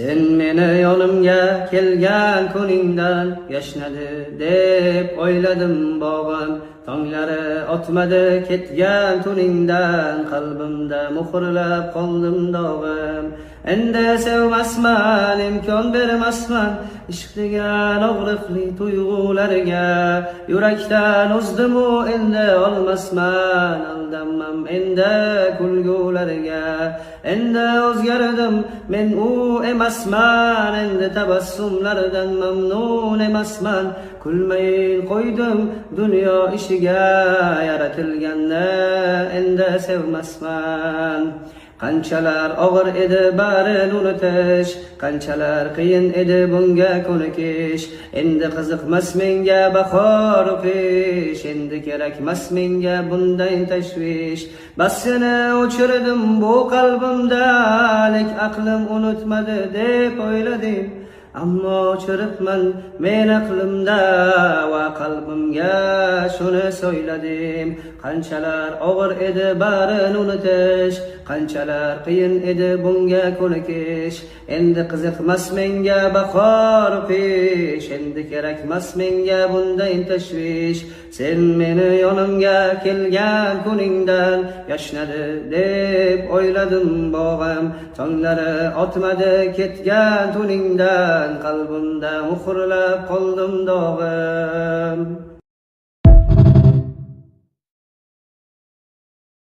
Sen meni yonimga kelgan kuningdan yashnadi deb o'yladim bog'im. Tonglari otmadi ketgan tuningdan, qalbimda muhrlab qoldim dog'im. Endi sevmasman, imkon bermasman ishq degan og'riqli tuyg'ularga. Yurakdan uzdimu endi olmasman, aldanmam endi kulgularga. Endi o'zgardim, men u emasman, endi tabassumlardan mamnun emasman. Kulmayin qo'ydim dunyo ishiga, yaratilganni endi sevmasman. Qanchalar og'ir edi barini unutish, qanchalar qiyin edi bunga ko'nikish. Endi qiziqmas menga bahor qish, endi kerakmas menga bunday tashvish. Bas seni o'chirdim bu qalbimdalik, aqlim unutmadi deb o'yladim. Ammo o'chiribman men aqlimda va qalbimga shuni so'yladim. Qanchalar og'ir edi barini unutish, qanchalar qiyin edi bunga ko'nikish. Endi qiziqmas menga bahor qish, endi kerakmas menga bunday tashvish. Sen meni yonimga kelgan kuningdan yashnadi deb o'yladim bog'im. Tonglari otmadi ketgan tuningdan, qalbimda muhrlab qoldim dog'im.